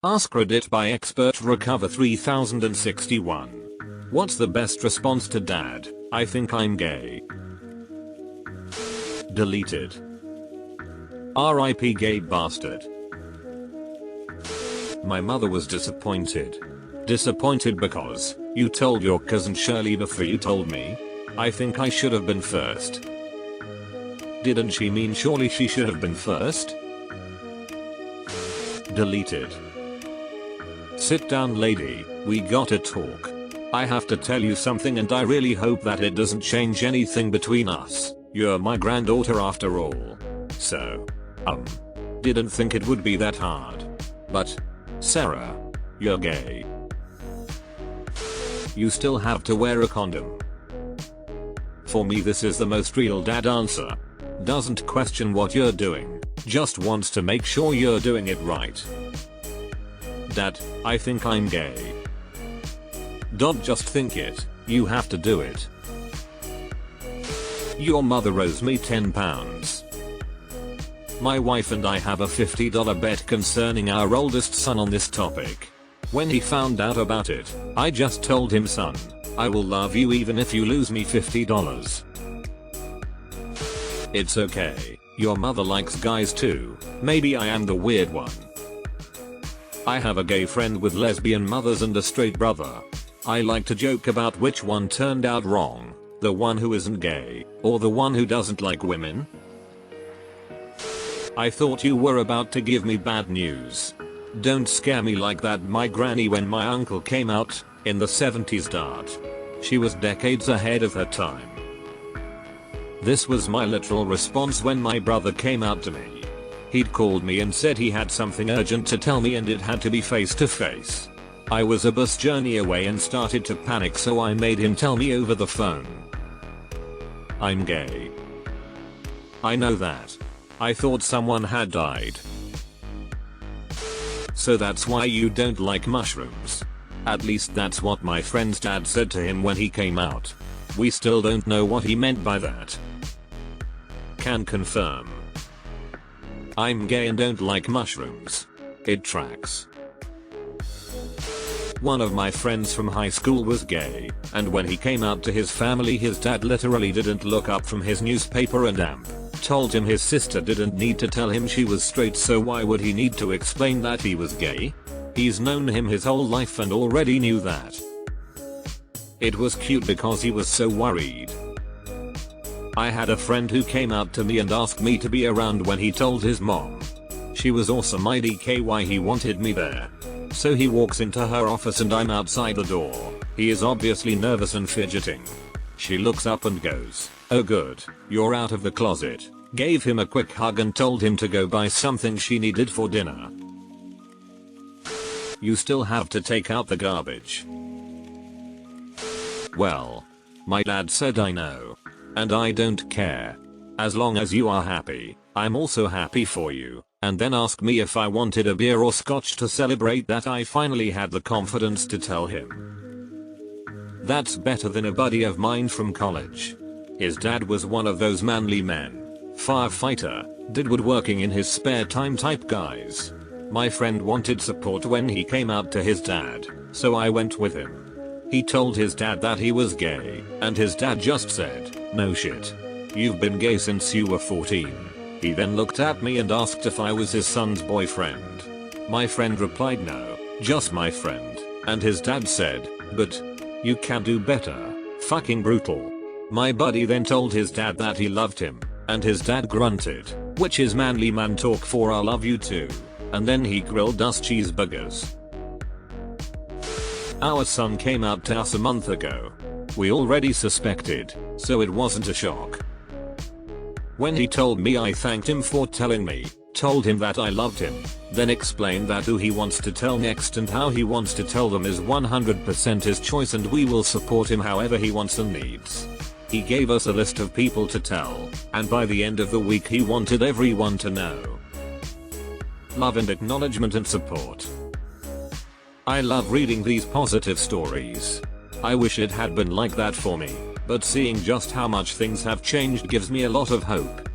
AskReddit by expert recover 3061. What's the best response to dad? I think I'm gay. Deleted. RIP gay bastard. My mother was disappointed. Disappointed because you told your cousin Shirley before you told me. I think I should have been first. Didn't she mean surely she should have been first? Deleted. Sit down lady, we gotta talk. I have to tell you something and I really hope that it doesn't change anything between us. You're my granddaughter after all. So. Didn't think it would be that hard. But. Sarah. You're gay. You still have to wear a condom. For me this is the most real dad answer. Doesn't question what you're doing, just wants to make sure you're doing it right. Dad, I think I'm gay. Don't just think it, you have to do it. Your mother owes me £10. My wife and I have a $50 bet concerning our oldest son on this topic. When he found out about it, I just told him, son, I will love you even if you lose me $50. It's okay, your mother likes guys too, maybe I am the weird one. I have a gay friend with lesbian mothers and a straight brother. I like to joke about which one turned out wrong, the one who isn't gay, or the one who doesn't like women. I thought you were about to give me bad news. Don't scare me like that. My granny when my uncle came out, in the 70s dart. She was decades ahead of her time. This was my literal response when my brother came out to me. He'd called me and said he had something urgent to tell me and it had to be face to face. I was a bus journey away and started to panic, so I made him tell me over the phone. I'm gay. I know that. I thought someone had died. So that's why you don't like mushrooms. At least that's what my friend's dad said to him when he came out. We still don't know what he meant by that. Can confirm. I'm gay and don't like mushrooms. It tracks. One of my friends from high school was gay, and when he came out to his family his dad literally didn't look up from his newspaper and told him his sister didn't need to tell him she was straight, so why would he need to explain that he was gay? He's known him his whole life and already knew that. It was cute because he was so worried. I had a friend who came out to me and asked me to be around when he told his mom. She was awesome. IDK why he wanted me there. So he walks into her office and I'm outside the door. He is obviously nervous and fidgeting. She looks up and goes, "Oh good, you're out of the closet." Gave him a quick hug and told him to go buy something she needed for dinner. You still have to take out the garbage. Well, my dad said I know. And I don't care. As long as you are happy, I'm also happy for you. And then asked me if I wanted a beer or scotch to celebrate that I finally had the confidence to tell him. That's better than a buddy of mine from college. His dad was one of those manly men. Firefighter, did woodworking in his spare time type guys. My friend wanted support when he came out to his dad, so I went with him. He told his dad that he was gay, and his dad just said, "No shit. You've been gay since you were 14. He then looked at me and asked if I was his son's boyfriend. My friend replied no, just my friend, and his dad said, "But you can do better." Fucking brutal. My buddy then told his dad that he loved him, and his dad grunted, which is manly man talk for "I love you too," and then he grilled us cheeseburgers. Our son came out to us a month ago. We already suspected, so it wasn't a shock. When he told me I thanked him for telling me, told him that I loved him, then explained that who he wants to tell next and how he wants to tell them is 100% his choice and we will support him however he wants and needs. He gave us a list of people to tell, and by the end of the week he wanted everyone to know. Love and acknowledgement and support. I love reading these positive stories. I wish it had been like that for me, but seeing just how much things have changed gives me a lot of hope.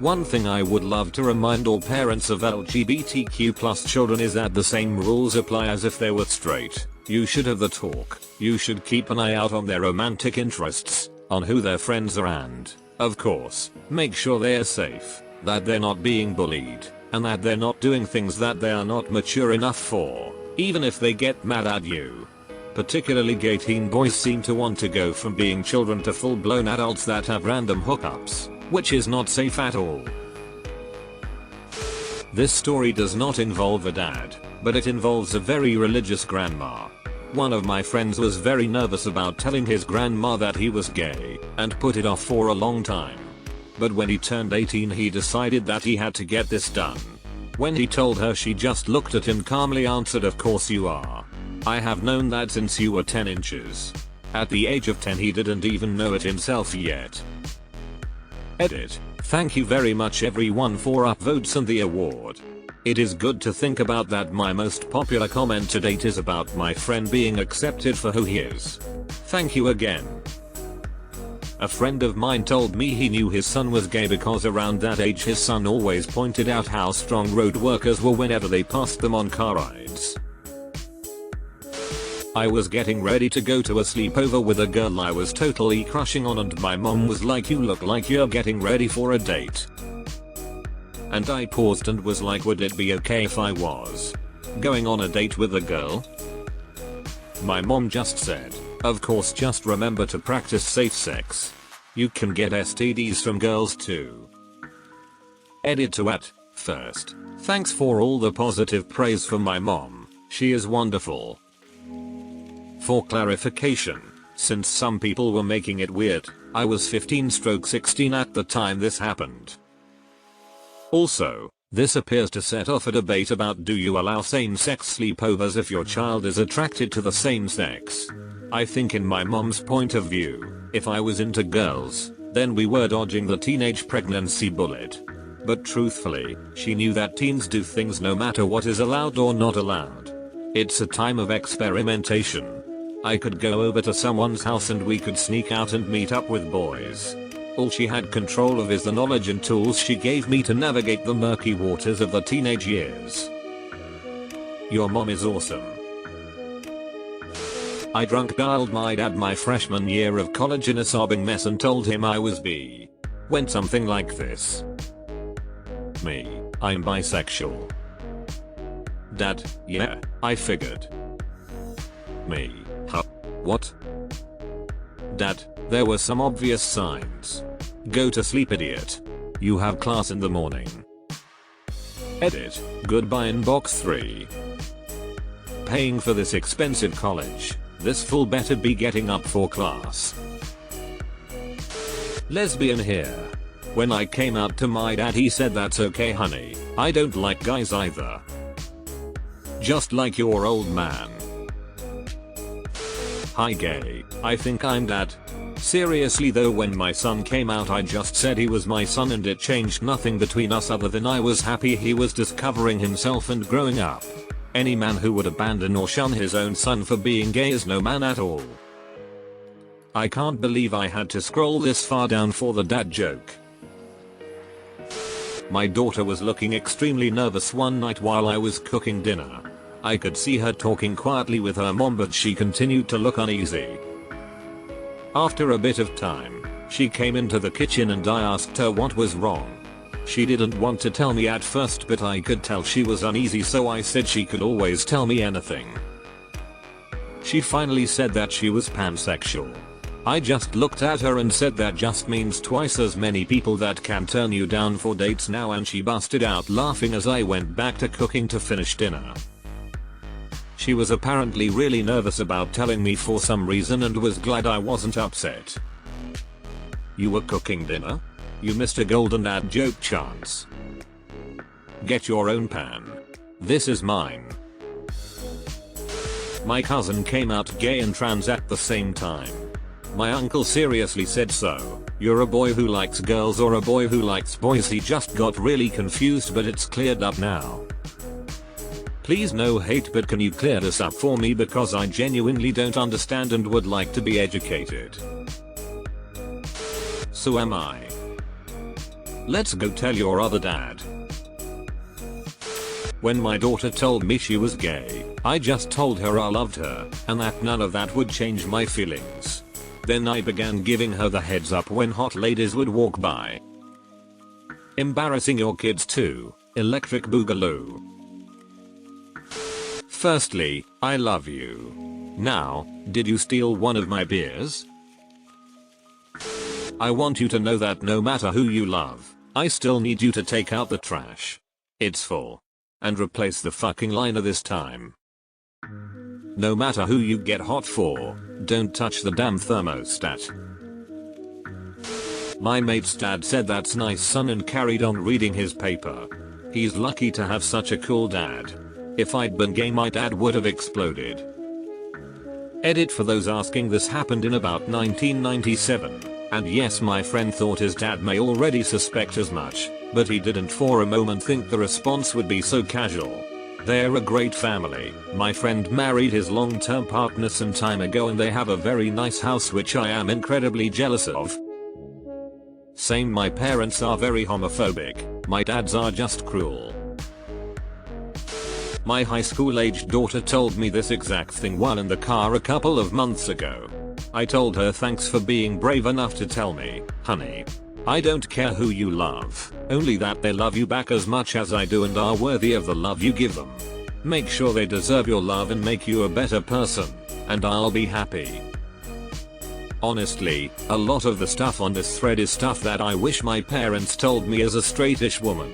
One thing I would love to remind all parents of LGBTQ+ children is that the same rules apply as if they were straight. You should have the talk. You should keep an eye out on their romantic interests, on who their friends are, and, of course, make sure they're safe, that they're not being bullied, and that they're not doing things that they are not mature enough for, even if they get mad at you. Particularly gay teen boys seem to want to go from being children to full-blown adults that have random hookups, which is not safe at all. This story does not involve a dad, but it involves a very religious grandma. One of my friends was very nervous about telling his grandma that he was gay, and put it off for a long time. But when he turned 18 he decided that he had to get this done. When he told her, she just looked at him, calmly answered, "Of course you are. I have known that since you were 10 inches. At the age of 10 he didn't even know it himself yet." Edit. Thank you very much everyone for upvotes and the award. It is good to think about that my most popular comment to date is about my friend being accepted for who he is. Thank you again. A friend of mine told me he knew his son was gay because around that age his son always pointed out how strong road workers were whenever they passed them on car rides. I was getting ready to go to a sleepover with a girl I was totally crushing on, and my mom was like, "You look like you're getting ready for a date." And I paused and was like, would it be okay if I was going on a date with a girl? My mom just said, "Of course, just remember to practice safe sex. You can get STDs from girls too." Edit to at first. Thanks for all the positive praise from my mom. She is wonderful. For clarification, since some people were making it weird, I was 15/16 at the time this happened. Also, this appears to set off a debate about, do you allow same-sex sleepovers if your child is attracted to the same sex? I think in my mom's point of view, if I was into girls, then we were dodging the teenage pregnancy bullet. But truthfully, she knew that teens do things no matter what is allowed or not allowed. It's a time of experimentation. I could go over to someone's house and we could sneak out and meet up with boys. All she had control of is the knowledge and tools she gave me to navigate the murky waters of the teenage years. Your mom is awesome. I drunk dialed my dad my freshman year of college in a sobbing mess and told him I was bi. Went something like this. Me, I'm bisexual. Dad, yeah, I figured. Me, huh? What? Dad, there were some obvious signs. Go to sleep, idiot. You have class in the morning. Edit. Goodbye inbox 3. Paying for this expensive college. This fool better be getting up for class. Lesbian here. When I came out to my dad he said, "That's okay honey, I don't like guys either." Just like your old man. Hi gay, I think I'm dad. Seriously though, when my son came out I just said he was my son and it changed nothing between us other than I was happy he was discovering himself and growing up. Any man who would abandon or shun his own son for being gay is no man at all. I can't believe I had to scroll this far down for the dad joke. My daughter was looking extremely nervous one night while I was cooking dinner. I could see her talking quietly with her mom, but she continued to look uneasy. After a bit of time, she came into the kitchen and I asked her what was wrong. She didn't want to tell me at first, but I could tell she was uneasy, so I said she could always tell me anything. She finally said that she was pansexual. I just looked at her and said, that just means twice as many people that can turn you down for dates now, and she busted out laughing as I went back to cooking to finish dinner. She was apparently really nervous about telling me for some reason and was glad I wasn't upset. You were cooking dinner? You missed a golden ad joke chance. Get your own pan. This is mine. My cousin came out gay and trans at the same time. My uncle seriously said, "So, you're a boy who likes girls or a boy who likes boys?" He just got really confused, but it's cleared up now. Please no hate, but can you clear this up for me, because I genuinely don't understand and would like to be educated. So am I. Let's go tell your other dad. When my daughter told me she was gay, I just told her I loved her and that none of that would change my feelings. Then I began giving her the heads up when hot ladies would walk by. Embarrassing your kids too, Electric Boogaloo. Firstly, I love you. Now, did you steal one of my beers? I want you to know that no matter who you love, I still need you to take out the trash. It's full. And replace the fucking liner this time. No matter who you get hot for, don't touch the damn thermostat. My mate's dad said that's nice son and carried on reading his paper. He's lucky to have such a cool dad. If I'd been gay my dad would have exploded. Edit for those asking, this happened in about 1997. And yes, my friend thought his dad may already suspect as much, but he didn't for a moment think the response would be so casual. They're a great family. My friend married his long-term partner some time ago and they have a very nice house which I am incredibly jealous of. Same, my parents are very homophobic. My dads are just cruel. My high school aged daughter told me this exact thing while in the car a couple of months ago. I told her thanks for being brave enough to tell me, honey. I don't care who you love, only that they love you back as much as I do and are worthy of the love you give them. Make sure they deserve your love and make you a better person, and I'll be happy. Honestly, a lot of the stuff on this thread is stuff that I wish my parents told me as a straightish woman.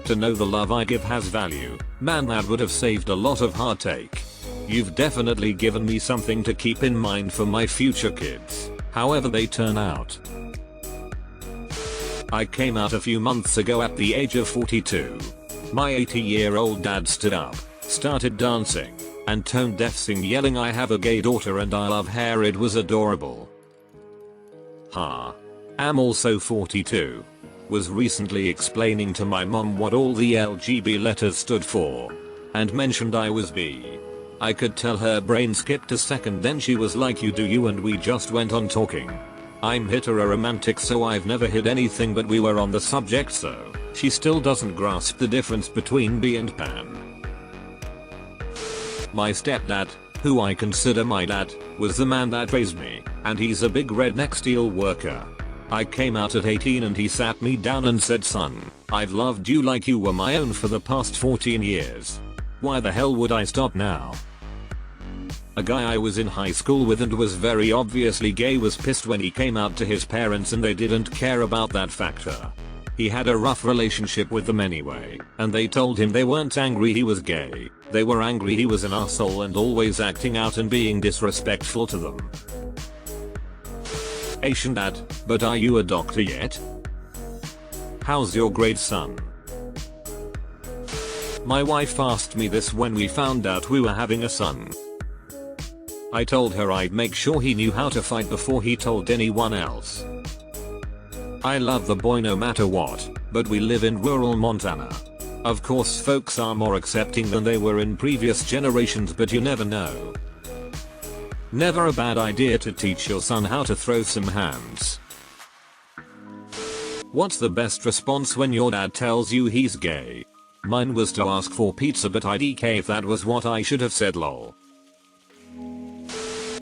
To know the love I give has value, man, that would have saved a lot of heartache. You've definitely given me something to keep in mind for my future kids, however they turn out. I came out a few months ago at the age of 42. My 80-year-old dad stood up, started dancing, and tone deaf sing yelling I have a gay daughter and I love her. It was adorable. Ha. Am also 42. Was recently explaining to my mom what all the LGB letters stood for. And mentioned I was bi. I could tell her brain skipped a second, then she was like, you do you, and we just went on talking. I'm hetero-romantic so I've never hid anything, but we were on the subject, so she still doesn't grasp the difference between bi and pan. My stepdad, who I consider my dad, was the man that raised me, and he's a big redneck steel worker. I came out at 18 and he sat me down and said, son, I've loved you like you were my own for the past 14 years. Why the hell would I stop now? A guy I was in high school with and was very obviously gay was pissed when he came out to his parents and they didn't care about that factor. He had a rough relationship with them anyway, and they told him they weren't angry he was gay, they were angry he was an asshole and always acting out and being disrespectful to them. Asian dad, but are you a doctor yet? How's your grade, son? My wife asked me this when we found out we were having a son. I told her I'd make sure he knew how to fight before he told anyone else. I love the boy no matter what, but we live in rural Montana. Of course folks are more accepting than they were in previous generations, but you never know. Never a bad idea to teach your son how to throw some hands. What's the best response when your dad tells you he's gay? Mine was to ask for pizza, but IDK if that was what I should have said, lol.